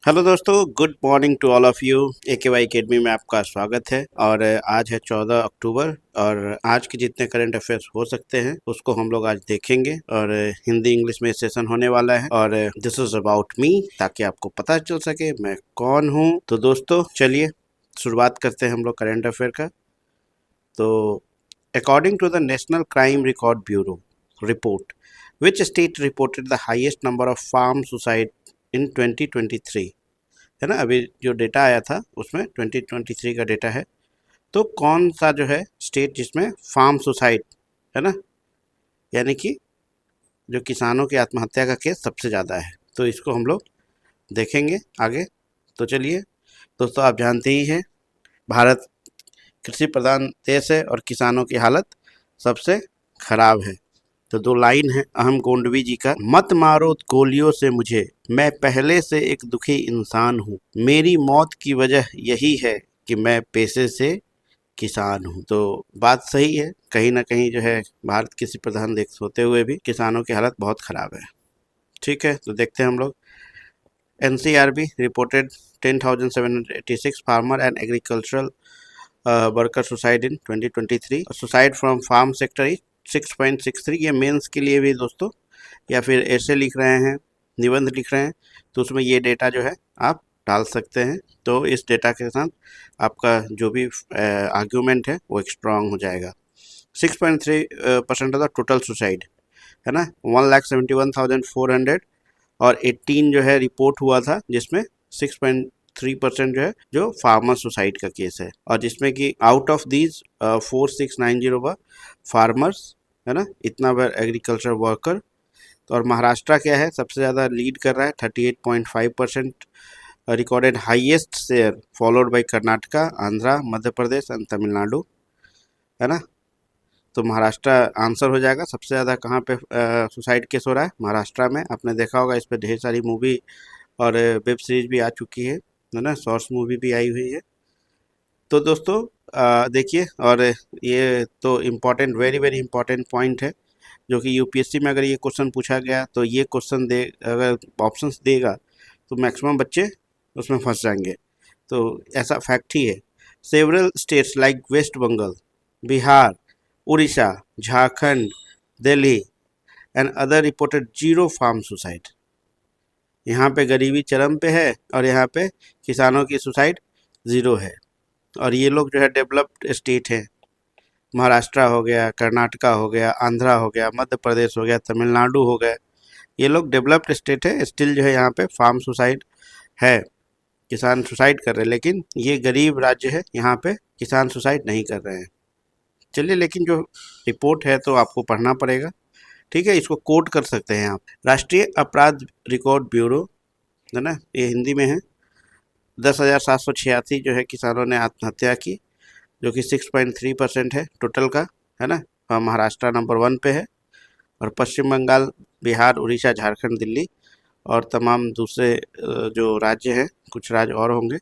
Hello दोस्तों, good morning to all of you. AKY academy में आपका स्वागत है। और आज है 14 अक्टूबर और आज के जितने करंट अफेयर्स हो सकते हैं उसको हम लोग आज देखेंगे। और हिंदी इंग्लिश में सेशन होने वाला है और दिस इज अबाउट मी, ताकि आपको पता चल सके मैं कौन हूँ। तो दोस्तों चलिए शुरुआत करते हैं हम लोग करंट अफेयर का। तो according to the national crime record bureau report, which state reported the highest number of farm suicide in 2023? है ना, अभी जो डेटा आया था उसमें 2023 का डेटा है। तो कौन सा जो है स्टेट जिसमें फार्म सुसाइड, है ना, यानी कि जो किसानों की आत्महत्या का केस सबसे ज़्यादा है, तो इसको हम लोग देखेंगे आगे। तो चलिए दोस्तों, आप जानते ही हैं भारत कृषि प्रधान देश है और किसानों की हालत सबसे खराब है। तो दो लाइन है अहम गोंडवी जी का, मत मारो गोलियों से मुझे, मैं पहले से एक दुखी इंसान हूँ, मेरी मौत की वजह यही है कि मैं पेशे से किसान हूँ। तो बात सही है, कहीं ना कहीं जो है भारत कृषि प्रधान देश होते हुए भी किसानों की हालत बहुत खराब है। ठीक है, तो देखते हैं हम लोग। NCRB reported 10,786 farmer and agricultural worker suicide in 2023। Suicide from farm sector is 6.63। ये मेंस के लिए भी दोस्तों, या फिर ऐसे लिख रहे हैं, निबंध लिख रहे हैं, तो उसमें ये डेटा जो है आप डाल सकते हैं। तो इस डेटा के साथ आपका जो भी आर्ग्यूमेंट है वो एक स्ट्रांग हो जाएगा। 6.3% ऑफ द टोटल सुसाइड, है ना, 1,71,400 और 18 जो है रिपोर्ट हुआ था, जिसमें 6.3% जो है जो फार्मर सुसाइड का केस है। और जिसमें कि आउट ऑफ दीज 4690 फार्मर्स, है ना, इतना एग्रीकल्चर वर्कर। और महाराष्ट्र क्या है, सबसे ज़्यादा लीड कर रहा है 38.5% recorded highest share, followed by Karnataka, Andhra, Madhya Pradesh and Tamil Nadu, है ना। तो महाराष्ट्र आंसर हो जाएगा। सबसे ज़्यादा कहाँ पे सुसाइड केस हो रहा है? महाराष्ट्र में। आपने देखा होगा, इस पर ढेर सारी मूवी और वेब सीरीज भी आ चुकी है ना, शॉर्ट्स मूवी भी आई हुई है। तो दोस्तों देखिए, और ये तो important, very very important point है, जो कि यूपीएससी में अगर ये क्वेश्चन पूछा गया तो ये क्वेश्चन दे, अगर ऑप्शंस देगा तो मैक्सिमम बच्चे उसमें फंस जाएंगे। तो ऐसा फैक्ट ही है। Several states like west Bengal, Bihar, Orissa, Jharkhand, Delhi and other reported zero farm suicide. यहाँ पे गरीबी चरम पे है और यहाँ पे किसानों की सुसाइड ज़ीरो है। और ये लोग जो है डेवलप्ड स्टेट है। महाराष्ट्र हो गया, कर्नाटका हो गया, आंध्रा हो गया, मध्य प्रदेश हो गया, तमिलनाडु हो गया, ये लोग डेवलप्ड स्टेट है। स्टिल जो है यहाँ पे फार्म सुसाइड है, किसान सुसाइड कर रहे हैं। लेकिन ये गरीब राज्य है, यहाँ पे किसान सुसाइड नहीं कर रहे हैं। चलिए, लेकिन जो रिपोर्ट है तो आपको पढ़ना पड़ेगा। ठीक है, इसको कोट कर सकते हैं आप। राष्ट्रीय अपराध रिकॉर्ड ब्यूरो, है ना, ये हिंदी में है। 10,786 जो है किसानों ने आत्महत्या की, जो कि 6.3% है टोटल का, है ना। महाराष्ट्र नंबर 1 पे है और पश्चिम बंगाल, बिहार, उड़ीसा, झारखंड, दिल्ली और तमाम दूसरे जो राज्य हैं, कुछ राज्य और होंगे,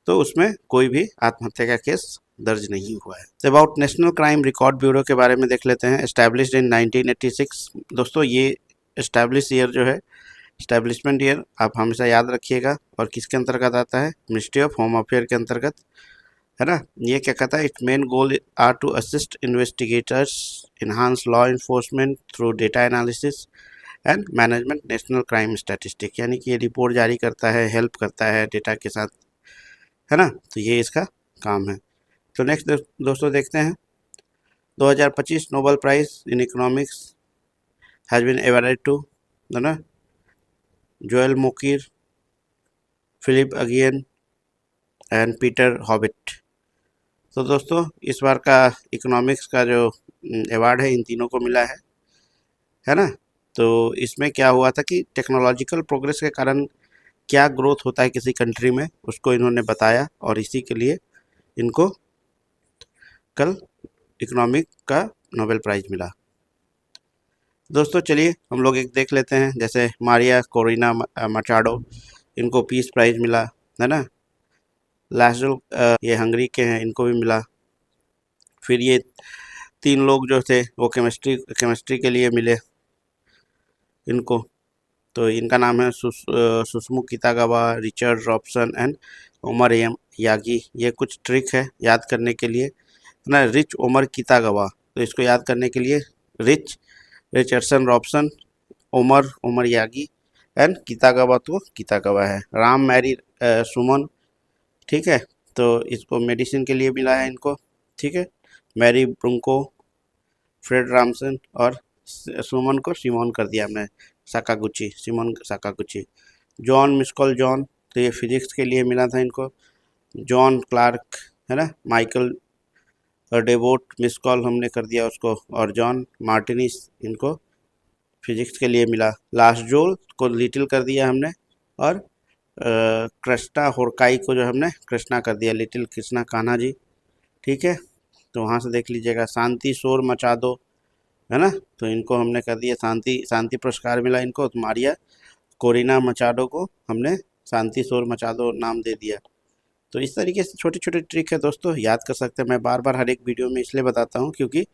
तो उसमें कोई भी आत्महत्या का केस दर्ज नहीं हुआ है। About national crime record bureau के बारे में देख लेते हैं। Established in 1986। दोस्तों ये एस्टैब्लिश ईयर जो है, एस्टैब्लिशमेंट ईयर आप हमेशा याद रखिएगा। और किसके अंतर्गत आता है? मिनिस्ट्री ऑफ होम अफेयर के अंतर्गत, है ना। ये क्या कहता है? Its main goal are to assist investigators, enhance law enforcement through data analysis and management national crime statistic, यानी कि ये रिपोर्ट जारी करता है, हेल्प करता है डेटा के साथ, है ना। तो ये इसका काम है। तो नेक्स्ट दोस्तों देखते हैं। 2025 Nobel prize in economics has been awarded to, है ना, Joel Mokyr, Philippe Aghion and Peter Howitt. तो दोस्तों इस बार का इकोनॉमिक्स का जो अवार्ड है इन तीनों को मिला है ना। तो इसमें क्या हुआ था कि टेक्नोलॉजिकल प्रोग्रेस के कारण क्या ग्रोथ होता है किसी कंट्री में, उसको इन्होंने बताया और इसी के लिए इनको कल इकोनॉमिक का नोबेल प्राइज़ मिला। दोस्तों चलिए हम लोग एक देख लेते हैं, जैसे मारिया कोरिना मचाडो, इनको पीस प्राइज़ मिला, है ना। लाजो ये हंगरी के हैं, इनको भी मिला। फिर ये तीन लोग जो थे वो केमिस्ट्री केमिस्ट्री के लिए मिले इनको। तो इनका नाम है Susumu Kitagawa, Richard Robson and Omar M Yaghi. ये कुछ ट्रिक है याद करने के लिए ना। रिच उमर कितागावा, तो इसको याद करने के लिए Richardson Robson, Omar Yaghi and Kitagawa, तो कितागावा है। राम मैरी सुमन, ठीक है, तो इसको मेडिसिन के लिए मिला है इनको, ठीक है। मैरी ब्रुंको, फ्रेड रामसन और सुमन को सिमोन कर दिया हमने, Sakaguchi, Simone Sakaguchi. John missed call John, तो ये फिजिक्स के लिए मिला था इनको। जॉन क्लार्क है ना, माइकल डेवोट मिस्कॉल हमने कर दिया उसको, और जॉन मार्टिनिस इनको फिजिक्स के लिए मिला। लास्टजोल को लिटिल कर दिया हमने, और कृष्णा होरकाई को जो हमने कृष्णा कर दिया, लिटिल कृष्णा कान्हा जी, ठीक है। तो वहाँ से देख लीजिएगा। शांति शोर मचा दो, है ना, तो इनको हमने कर दिया शांति पुरस्कार मिला इनको। तो मारिया कोरिना मचाडो को हमने शांति शोर मचा दो नाम दे दिया। तो इस तरीके से छोटी छोटी ट्रिक है दोस्तों, याद कर सकते हैं। मैं बार बार हर एक वीडियो में इसलिए बताता हूँ क्योंकि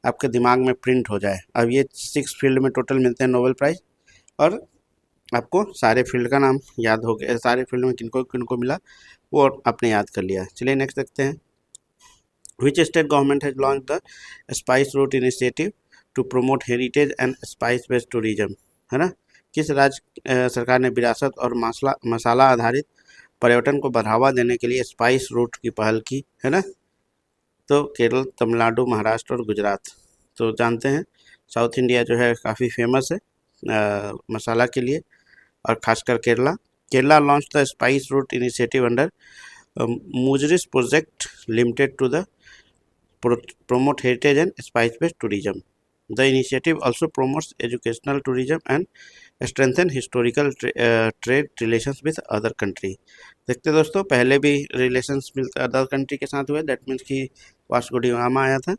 आपके दिमाग में प्रिंट हो जाए। अब ये 6 फील्ड में टोटल मिलते हैं नोबेल प्राइज़, और आपको सारे फील्ड का नाम याद हो गया, सारे फील्ड में किनको किनको मिला वो आपने याद कर लिया। चलिए नेक्स्ट देखते हैं। Which state government has launch the spice route initiative to promote heritage and spice based tourism, है ना। किस राज्य सरकार ने विरासत और मसाला आधारित पर्यटन को बढ़ावा देने के लिए स्पाइस रूट की पहल की, है ना। तो केरल, तमिलनाडु, महाराष्ट्र और गुजरात। तो जानते हैं साउथ इंडिया जो है काफ़ी फेमस है मसाला के लिए, और खासकर Kerala launch the spice route initiative under Muziris project limited to the promote heritage and spice-based tourism. The initiative also promotes educational tourism and strengthen historical trade relations with other country. देखते हैं दोस्तों, पहले भी रिलेशंस अदर कंट्री के साथ हुए, that means कि Vasco D gamma आया था,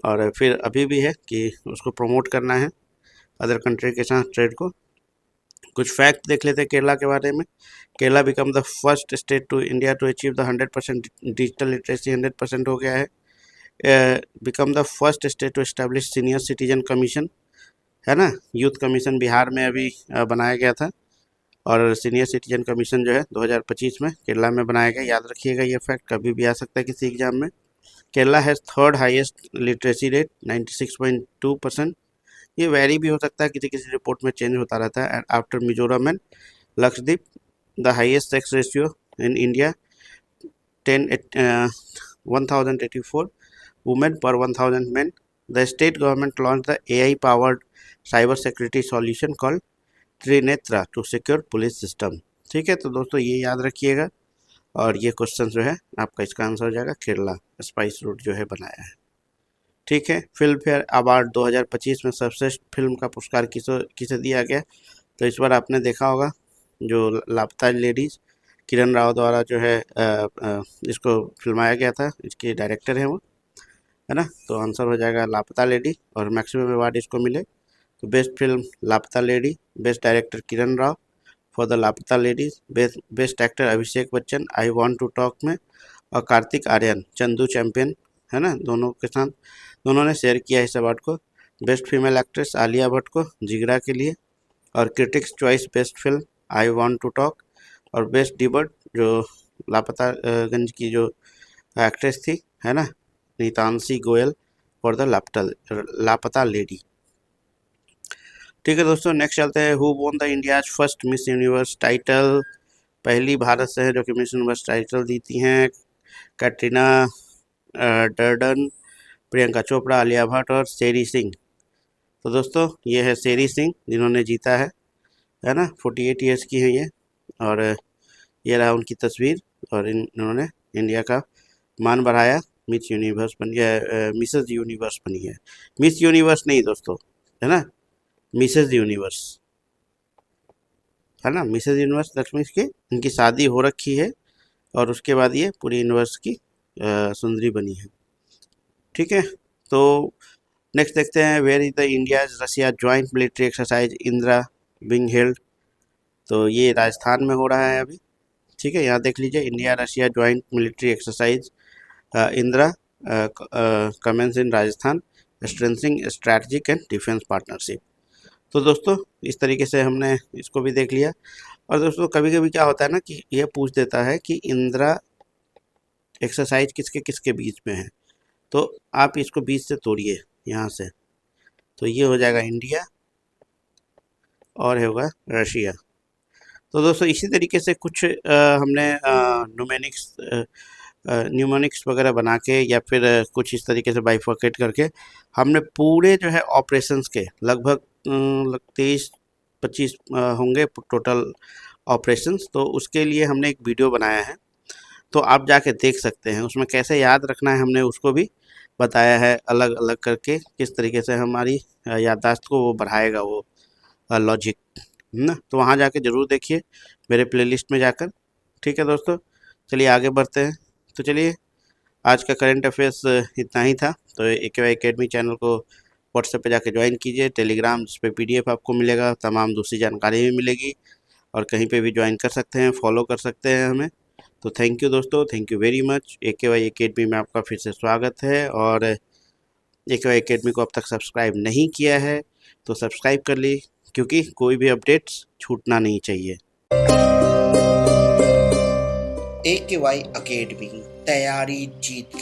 और फिर अभी भी है कि उसको प्रमोट करना है अदर कंट्री के साथ ट्रेड को। कुछ फैक्ट देख लेते हैं केरला के बारे में। Kerala become the first state to India to achieve the 100% digital literacy, 100% हो गया है। Become the first state to establish senior citizen commission, है ना। यूथ कमीशन बिहार में अभी बनाया गया था, और सीनियर सिटीजन कमीशन जो है 2025 में केरला में बनाया गया। याद रखिएगा, ये फैक्ट कभी भी आ सकता है किसी एग्जाम में। Kerala has third highest literacy rate 96.2%। ये वेरी भी हो सकता है, किसी किसी रिपोर्ट में चेंज होता रहता है। And after Mizoram and Lakshadweep, the highest sex ratio in India 1084 women per 1000 men. The state government launched the AI-powered cyber security solution called Trinetra to secure police system. ठीक है, तो दोस्तों ये याद रखिएगा, और ये क्वेश्चन जो है आपका इसका आंसर हो जाएगा केरला स्पाइस रूट जो है बनाया है। ठीक है, फिल्म फेयर अवार्ड 2025 में सर्वश्रेष्ठ फिल्म का पुरस्कार किसे दिया गया। तो इस बार आपने देखा होगा जो लापता लेडीज़ किरण राव द्वारा जो है इसको फिल्माया गया था, इसके डायरेक्टर हैं वो, है ना। तो आंसर हो जाएगा लापता लेडी, और मैक्सिमम अवार्ड इसको मिले। तो best film Laapataa lady, best director Kiran Rao for the Laapataa ladies, best actor Abhishek Bachchan I want to talk में, और कार्तिक आर्यन चंदू चैंपियन, है ना, दोनों के साथ दोनों ने शेयर किया इस अवार्ड को। Best female actress Alia Bhatt को जिगरा के लिए, और critics choice best film I want to talk, और बेस्ट डिबट जो लापता गंज की जो एक्ट्रेस थी, है ना, Nitanshi Goel for the Laapataa lady. ठीक है दोस्तों, नेक्स्ट चलते हैं। Who won the India's first miss universe title. पहली भारत से है जो कि मिस यूनिवर्स टाइटल जीती हैं। कैटरीना डर्डन, प्रियंका चोपड़ा, आलिया भट्ट और शेरी सिंह। तो दोस्तों ये है शेरी सिंह जिन्होंने जीता है ना। 48 ईयर्स की हैं ये, और ये रहा उनकी तस्वीर, और इन्होंने इंडिया का मान बढ़ाया। मिस यूनिवर्स बनी है, मिसेस यूनिवर्स बनी है। मिस यूनिवर्स नहीं दोस्तों, है ना, मिसेस यूनिवर्स, है ना। मिसेस यूनिवर्स दैट मीन्स कि इनकी शादी हो रखी है, और उसके बाद ये पूरी यूनिवर्स की सुंदरी बनी है। ठीक है, तो नेक्स्ट देखते हैं। Where is the India Russia joint military exercise Indra being held. तो ये राजस्थान में हो रहा है अभी। ठीक है, यहाँ देख लीजिए, India Russia joint military exercise Indra commence in Rajasthan, strengthening strategic and defence partnership. तो दोस्तों इस तरीके से हमने इसको भी देख लिया। और दोस्तों कभी कभी क्या होता है ना कि ये पूछ देता है कि इंदिरा एक्सरसाइज किसके किसके बीच में है, तो आप इसको बीच से तोड़िए यहाँ से, तो ये हो जाएगा इंडिया और होगा रशिया। तो दोस्तों इसी तरीके से कुछ हमने न्यूमेनिक्स न्यूमोनिक्स वगैरह बना के या फिर कुछ इस तरीके से बाइफरकेट करके हमने पूरे जो है ऑपरेशंस के लगभग 23-25 होंगे टोटल ऑपरेशंस। तो उसके लिए हमने एक वीडियो बनाया है, तो आप जाके देख सकते हैं। उसमें कैसे याद रखना है हमने उसको भी बताया है, अलग अलग करके किस तरीके से हमारी याददाश्त को वो बढ़ाएगा वो लॉजिक, है ना। तो वहाँ जाके ज़रूर देखिए मेरे प्लेलिस्ट में जाकर। ठीक है दोस्तों, चलिए आगे बढ़ते हैं। तो चलिए आज का करंट अफेयर्स इतना ही था। तो AKY एकेडमी चैनल को व्हाट्सएप पे जाके ज्वाइन कीजिए, टेलीग्राम जिस पे PDF आपको मिलेगा, तमाम दूसरी जानकारी भी मिलेगी, और कहीं पे भी ज्वाइन कर सकते हैं, फॉलो कर सकते हैं हमें। तो थैंक यू दोस्तों, thank you very much. AKY academy में आपका फिर से स्वागत है। और AKY एकेडमी को अब तक सब्सक्राइब नहीं किया है तो सब्सक्राइब कर ली, क्योंकि कोई भी अपडेट्स छूटना नहीं चाहिए। AKY एकेडमी, तैयारी जीत